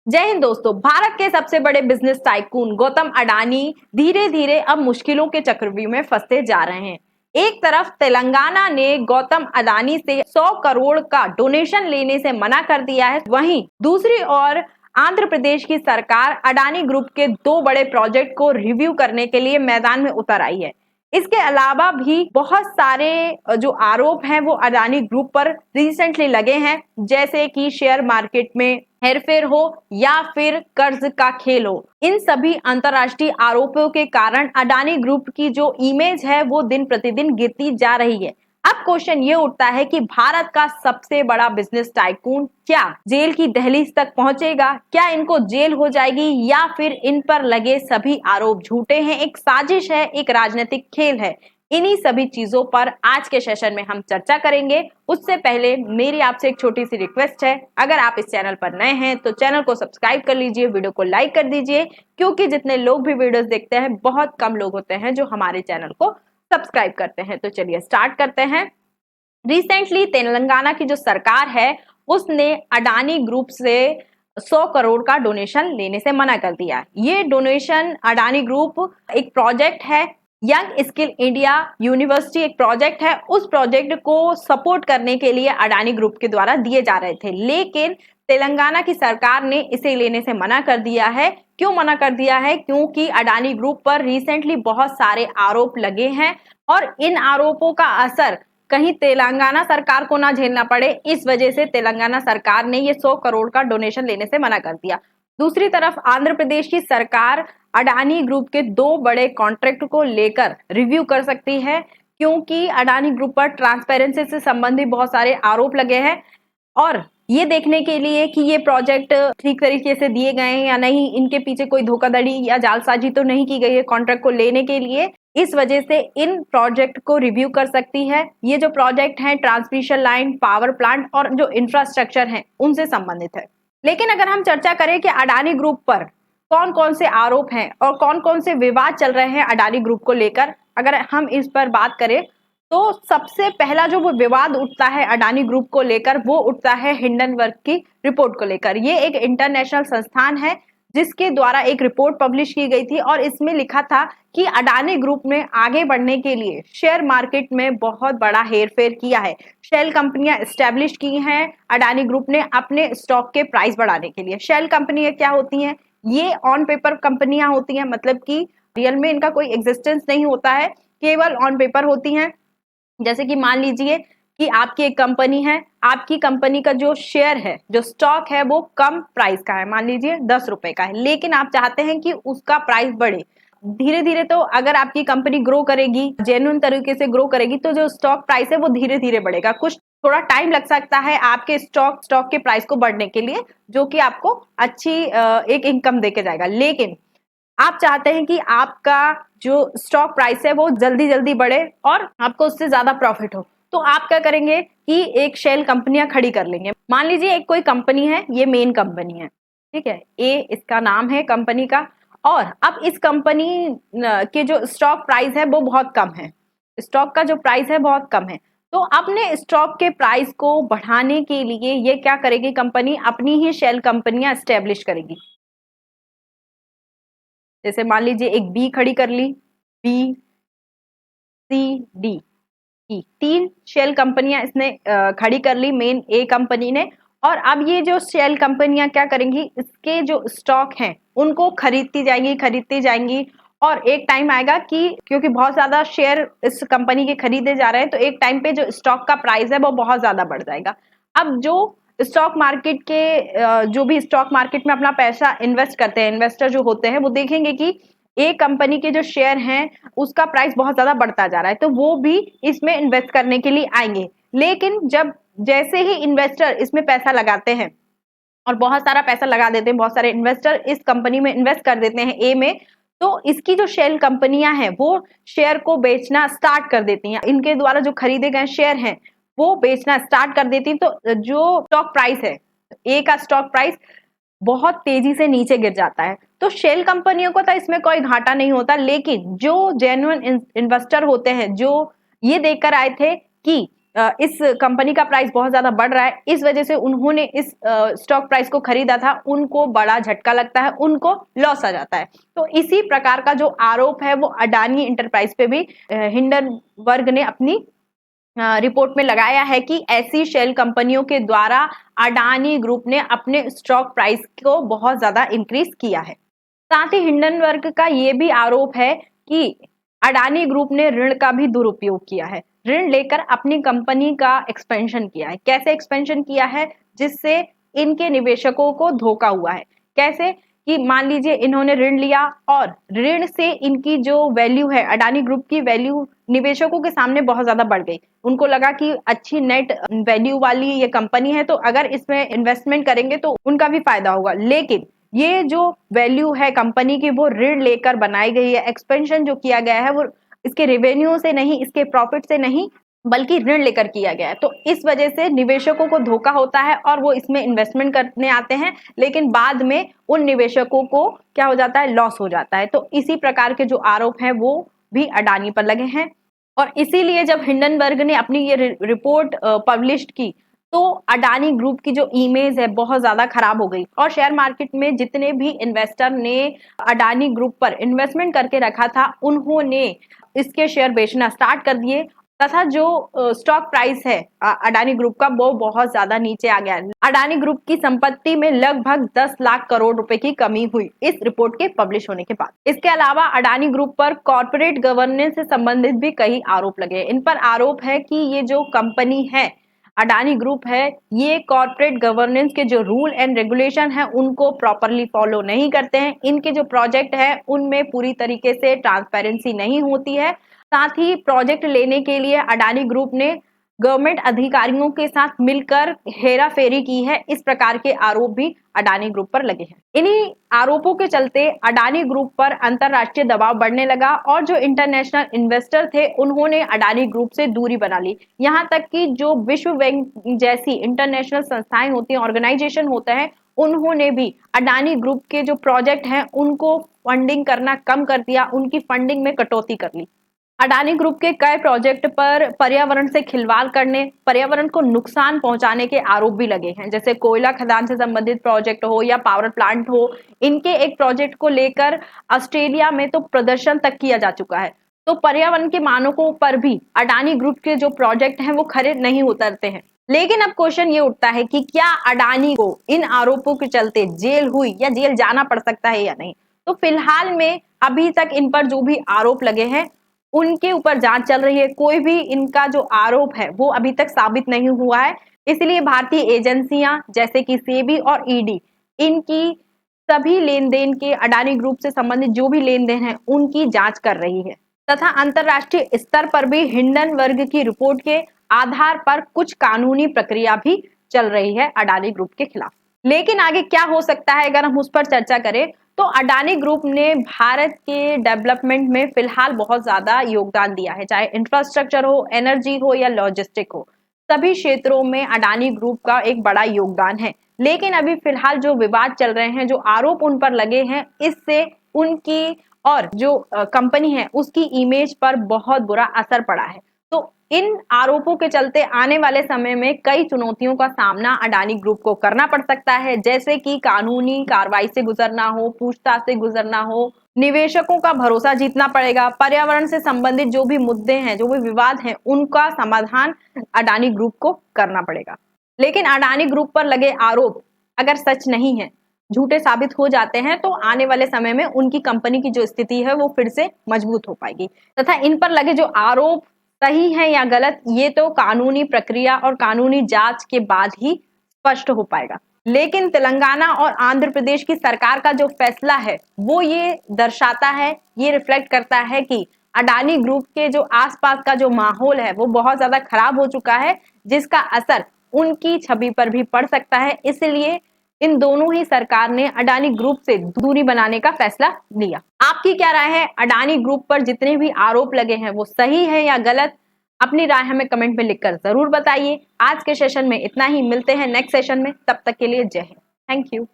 जय हिंद दोस्तों। भारत के सबसे बड़े बिजनेस टाइकून गौतम अडानी धीरे धीरे अब मुश्किलों के चक्रव्यूह में फंसते जा रहे हैं। एक तरफ तेलंगाना ने गौतम अडानी से 100 करोड़ का डोनेशन लेने से मना कर दिया है, वहीं दूसरी ओर आंध्र प्रदेश की सरकार अडानी ग्रुप के 2 बड़े प्रोजेक्ट को रिव्यू करने के लिए मैदान में उतर आई है। इसके अलावा भी बहुत सारे जो आरोप हैं वो अडानी ग्रुप पर रिसेंटली लगे हैं, जैसे कि शेयर मार्केट में हेरफेर हो या फिर कर्ज का खेल हो। इन सभी अंतर्राष्ट्रीय आरोपों के कारण अडानी ग्रुप की जो इमेज है वो दिन प्रतिदिन गिरती जा रही है। अब क्वेश्चन ये उठता है कि भारत का सबसे बड़ा बिजनेस टाइकून क्या जेल की दहलीज तक पहुंचेगा? क्या इनको जेल हो जाएगी या फिर इन पर लगे सभी आरोप झूठे हैं, एक साजिश है, एक राजनीतिक खेल है? इन्हीं सभी चीजों पर आज के सेशन में हम चर्चा करेंगे। उससे पहले मेरी आपसे एक छोटी सी रिक्वेस्ट है, अगर आप इस चैनल पर नए हैं तो चैनल को सब्सक्राइब कर लीजिए, वीडियो को लाइक कर दीजिए, क्योंकि जितने लोग भी वीडियोस देखते हैं बहुत कम लोग होते हैं जो हमारे चैनल को सब्सक्राइब करते हैं। तो चलिए स्टार्ट करते हैं। रिसेंटली तेलंगाना की जो सरकार है उसने अडानी ग्रुप से 100 करोड़ का डोनेशन लेने से मना कर दिया। ये डोनेशन अडानी ग्रुप एक प्रोजेक्ट है, यंग स्किल इंडिया यूनिवर्सिटी एक प्रोजेक्ट है, उस प्रोजेक्ट को सपोर्ट करने के लिए अडानी ग्रुप के द्वारा दिए जा रहे थे, लेकिन तेलंगाना की सरकार ने इसे लेने से मना कर दिया है। क्यों मना कर दिया है? क्योंकि अडानी ग्रुप पर रिसेंटली बहुत सारे आरोप लगे हैं और इन आरोपों का असर कहीं तेलंगाना सरकार को ना झेलना पड़े, इस वजह से तेलंगाना सरकार ने ये 100 करोड़ का डोनेशन लेने से मना कर दिया। दूसरी तरफ आंध्र प्रदेश की सरकार अडानी ग्रुप के 2 बड़े कॉन्ट्रैक्ट को लेकर रिव्यू कर सकती है, क्योंकि अडानी ग्रुप पर ट्रांसपेरेंसी से संबंधित बहुत सारे आरोप लगे हैं और ये देखने के लिए कि ये प्रोजेक्ट ठीक तरीके से दिए गए हैं या नहीं, इनके पीछे कोई धोखाधड़ी या जालसाजी तो नहीं की गई है कॉन्ट्रैक्ट को लेने के लिए, इस वजह से इन प्रोजेक्ट को रिव्यू कर सकती है। ये जो प्रोजेक्ट हैं ट्रांसमिशन लाइन, पावर प्लांट और जो इंफ्रास्ट्रक्चर हैं उनसे संबंधित है। लेकिन अगर हम चर्चा करें कि अडानी ग्रुप पर कौन कौन से आरोप हैं और कौन कौन से विवाद चल रहे हैं अडानी ग्रुप को लेकर, अगर हम इस पर बात करें तो सबसे पहला जो वो विवाद उठता है अडानी ग्रुप को लेकर वो उठता है हिंडनबर्ग की रिपोर्ट को लेकर। ये एक इंटरनेशनल संस्थान है जिसके द्वारा एक रिपोर्ट पब्लिश की गई थी और इसमें लिखा था कि अडानी ग्रुप ने आगे बढ़ने के लिए शेयर मार्केट में बहुत बड़ा हेरफेर किया है। शेल कंपनियां एस्टेब्लिश की हैं अडानी ग्रुप ने अपने स्टॉक के प्राइस बढ़ाने के लिए। शेल कंपनियां क्या होती हैं? ये ऑन पेपर कंपनियां होती हैं, मतलब कि रियल में इनका कोई एग्जिस्टेंस नहीं होता है, केवल ऑन पेपर होती हैं। जैसे कि मान लीजिए कि आपकी एक कंपनी है, आपकी कंपनी का जो शेयर है, जो स्टॉक है वो कम प्राइस का है, मान लीजिए 10 रुपए का है, लेकिन आप चाहते हैं कि उसका प्राइस बढ़े। धीरे धीरे तो अगर आपकी कंपनी ग्रो करेगी, जेन्युइन तरीके से ग्रो करेगी, तो जो स्टॉक प्राइस है वो धीरे धीरे बढ़ेगा। कुछ थोड़ा टाइम लग सकता है आपके स्टॉक के प्राइस को बढ़ने के लिए, जो कि आपको अच्छी एक इनकम देके जाएगा। लेकिन आप चाहते हैं कि आपका जो स्टॉक प्राइस है वो जल्दी जल्दी बढ़े और आपको उससे ज्यादा प्रॉफिट हो, तो आप क्या करेंगे कि एक शेल कंपनियां खड़ी कर लेंगे। मान लीजिए एक कोई कंपनी है, ये मेन कंपनी है, ठीक है, ए इसका नाम है कंपनी का, और अब इस कंपनी के जो स्टॉक प्राइस है वो बहुत कम है, स्टॉक का जो प्राइस है बहुत कम है, तो अपने स्टॉक के प्राइस को बढ़ाने के लिए ये क्या करेगी कंपनी? अपनी ही शेल कंपनियां एस्टेब्लिश करेगी। जैसे मान लीजिए एक बी खड़ी कर ली, B C D E, 3 shell कंपनियां इसने खड़ी कर ली मेन ए कंपनी ने। और अब ये जो शेल कंपनियां क्या करेंगी, इसके जो स्टॉक हैं उनको खरीदती जाएंगी और एक टाइम आएगा कि क्योंकि बहुत ज्यादा शेयर इस कंपनी के खरीदे जा रहे हैं, तो एक टाइम पे जो स्टॉक का प्राइस है वो बहुत ज्यादा बढ़ जाएगा। अब जो स्टॉक मार्केट के जो भी स्टॉक मार्केट में अपना पैसा इन्वेस्ट करते हैं, इन्वेस्टर जो होते हैं, वो देखेंगे कि एक कंपनी के जो शेयर हैं उसका प्राइस बहुत ज्यादा बढ़ता जा रहा है, तो वो भी इसमें इन्वेस्ट करने के लिए आएंगे। लेकिन जब जैसे ही इन्वेस्टर इसमें पैसा लगाते हैं और बहुत सारा पैसा लगा देते हैं, बहुत सारे इन्वेस्टर इस कंपनी में इन्वेस्ट कर देते हैं ए में, तो इसकी जो शेल कंपनियां हैं वो शेयर को बेचना स्टार्ट कर देती हैं। इनके द्वारा जो खरीदे गए शेयर हैं वो बेचना स्टार्ट कर देती हैं, तो जो स्टॉक प्राइस है, ए का स्टॉक प्राइस बहुत तेजी से नीचे गिर जाता है। तो शेल कंपनियों को तो इसमें कोई घाटा नहीं होता, लेकिन जो जेन्युइन इन्वेस्टर होते हैं, जो ये देखकर आए थे कि इस कंपनी का प्राइस बहुत ज्यादा बढ़ रहा है, इस वजह से उन्होंने इस स्टॉक प्राइस को खरीदा था, उनको बड़ा झटका लगता है, उनको लॉस आ जाता है। तो इसी प्रकार का जो आरोप है वो अडानी इंटरप्राइज पे भी हिंडनबर्ग ने अपनी रिपोर्ट में लगाया है कि ऐसी शेल कंपनियों के द्वारा अडानी ग्रुप ने अपने स्टॉक प्राइस को बहुत ज्यादा इंक्रीज किया है। साथ ही हिंडनबर्ग का ये भी आरोप है कि अडानी ग्रुप ने ऋण का भी दुरुपयोग किया है, ऋण लेकर अपनी कंपनी का एक्सपेंशन किया है। कैसे एक्सपेंशन किया है? जिससे इनके निवेशकों को धोखा हुआ है। कैसे कि मान लीजिए इन्होंने ऋण लिया और ऋण से इनकी जो वैल्यू है, अडानी ग्रुप की वैल्यू निवेशकों के सामने बहुत ज्यादा बढ़ गई। उनको लगा कि अच्छी नेट वैल्यू वाली ये कंपनी है, तो अगर इसमें इन्वेस्टमेंट करेंगे तो उनका भी फायदा होगा। लेकिन ये जो वैल्यू है कंपनी की वो ऋण लेकर बनाई गई है। एक्सपेंशन जो किया गया है वो इसके रेवेन्यू से नहीं, इसके प्रॉफिट से नहीं, बल्कि ऋण लेकर किया गया है। तो इस वजह से निवेशकों को धोखा होता है और वो इसमें इन्वेस्टमेंट करने आते हैं, लेकिन बाद में उन निवेशकों को क्या हो जाता है? लॉस हो जाता है। तो इसी प्रकार के जो आरोप हैं वो भी अडानी पर लगे हैं। और इसीलिए जब हिंडनबर्ग ने अपनी ये रिपोर्ट पब्लिश की तो अडानी ग्रुप की जो इमेज है बहुत ज्यादा खराब हो गई और शेयर मार्केट में जितने भी इन्वेस्टर ने अडानी ग्रुप पर इन्वेस्टमेंट करके रखा था उन्होंने इसके शेयर बेचना स्टार्ट कर दिए तथा जो स्टॉक प्राइस है अडानी ग्रुप का वो बहुत ज्यादा नीचे आ गया। अडानी ग्रुप की संपत्ति में लगभग 10 लाख करोड़ रुपए की कमी हुई इस रिपोर्ट के पब्लिश होने के बाद। इसके अलावा अडानी ग्रुप पर कॉर्पोरेट गवर्नेंस से संबंधित भी कई आरोप लगे। इन पर आरोप है कि ये जो कंपनी है अडानी ग्रुप है, ये कॉर्पोरेट गवर्नेंस के जो रूल एंड रेगुलेशन है उनको प्रॉपरली फॉलो नहीं करते हैं। इनके जो प्रोजेक्ट है उनमें पूरी तरीके से ट्रांसपेरेंसी नहीं होती है। साथ ही प्रोजेक्ट लेने के लिए अडानी ग्रुप ने गवर्नमेंट अधिकारियों के साथ मिलकर हेराफेरी की है। इस प्रकार के आरोप भी अडानी ग्रुप पर लगे हैं। इन्हीं आरोपों के चलते अडानी ग्रुप पर अंतरराष्ट्रीय दबाव बढ़ने लगा और जो इंटरनेशनल इन्वेस्टर थे उन्होंने अडानी ग्रुप से दूरी बना ली। यहाँ तक कि जो विश्व बैंक जैसी इंटरनेशनल संस्थाएं होती हैं, ऑर्गेनाइजेशन होता है, उन्होंने भी अडानी ग्रुप के जो प्रोजेक्ट हैं उनको फंडिंग करना कम कर दिया, उनकी फंडिंग में कटौती कर ली। अडानी ग्रुप के कई प्रोजेक्ट पर पर्यावरण से खिलवाड़ करने, पर्यावरण को नुकसान पहुंचाने के आरोप भी लगे हैं। जैसे कोयला खदान से संबंधित प्रोजेक्ट हो या पावर प्लांट हो, इनके एक प्रोजेक्ट को लेकर ऑस्ट्रेलिया में तो प्रदर्शन तक किया जा चुका है। तो पर्यावरण के मानकों पर भी अडानी ग्रुप के जो प्रोजेक्ट हैं वो खरे नहीं उतरते हैं। लेकिन अब क्वेश्चन ये उठता है कि क्या अडानी को इन आरोपों के चलते जेल हुई या जेल जाना पड़ सकता है या नहीं। तो फिलहाल में अभी तक इन पर जो भी आरोप लगे हैं उनके ऊपर जांच चल रही है। कोई भी इनका जो आरोप है वो अभी तक साबित नहीं हुआ है। इसलिए भारतीय एजेंसियां जैसे कि सेबी और ईडी इनकी सभी लेन देन के अडानी ग्रुप से संबंधित जो भी लेन देन है उनकी जांच कर रही है तथा अंतरराष्ट्रीय स्तर पर भी हिंडनबर्ग की रिपोर्ट के आधार पर कुछ कानूनी प्रक्रिया भी चल रही है अडानी ग्रुप के खिलाफ। लेकिन आगे क्या हो सकता है अगर हम उस पर चर्चा करें तो अडानी ग्रुप ने भारत के डेवलपमेंट में फिलहाल बहुत ज्यादा योगदान दिया है, चाहे इंफ्रास्ट्रक्चर हो, एनर्जी हो या लॉजिस्टिक हो, सभी क्षेत्रों में अडानी ग्रुप का एक बड़ा योगदान है। लेकिन अभी फिलहाल जो विवाद चल रहे हैं, जो आरोप उन पर लगे हैं, इससे उनकी और जो कंपनी है उसकी इमेज पर बहुत बुरा असर पड़ा है। तो इन आरोपों के चलते आने वाले समय में कई चुनौतियों का सामना अडानी ग्रुप को करना पड़ सकता है, जैसे कि कानूनी कार्रवाई से गुजरना हो, पूछताछ से गुजरना हो, निवेशकों का भरोसा जीतना पड़ेगा, पर्यावरण से संबंधित जो भी मुद्दे हैं, जो भी विवाद हैं, उनका समाधान अडानी ग्रुप को करना पड़ेगा। लेकिन अडानी ग्रुप पर लगे आरोप अगर सच नहीं है, झूठे साबित हो जाते हैं, तो आने वाले समय में उनकी कंपनी की जो स्थिति है वो फिर से मजबूत हो पाएगी तथा इन पर लगे जो आरोप सही है या गलत, ये तो कानूनी प्रक्रिया और कानूनी जांच के बाद ही स्पष्ट हो पाएगा। लेकिन तेलंगाना और आंध्र प्रदेश की सरकार का जो फैसला है वो ये दर्शाता है, ये रिफ्लेक्ट करता है कि अडानी ग्रुप के जो आसपास का जो माहौल है वो बहुत ज्यादा खराब हो चुका है, जिसका असर उनकी छवि पर भी पड़ सकता है। इसलिए इन दोनों ही सरकार ने अडानी ग्रुप से दूरी बनाने का फैसला लिया। आपकी क्या राय है? अडानी ग्रुप पर जितने भी आरोप लगे हैं वो सही है या गलत? अपनी राय हमें कमेंट में लिखकर जरूर बताइए। आज के सेशन में इतना ही, मिलते हैं नेक्स्ट सेशन में, तब तक के लिए जय हिंद। Thank you.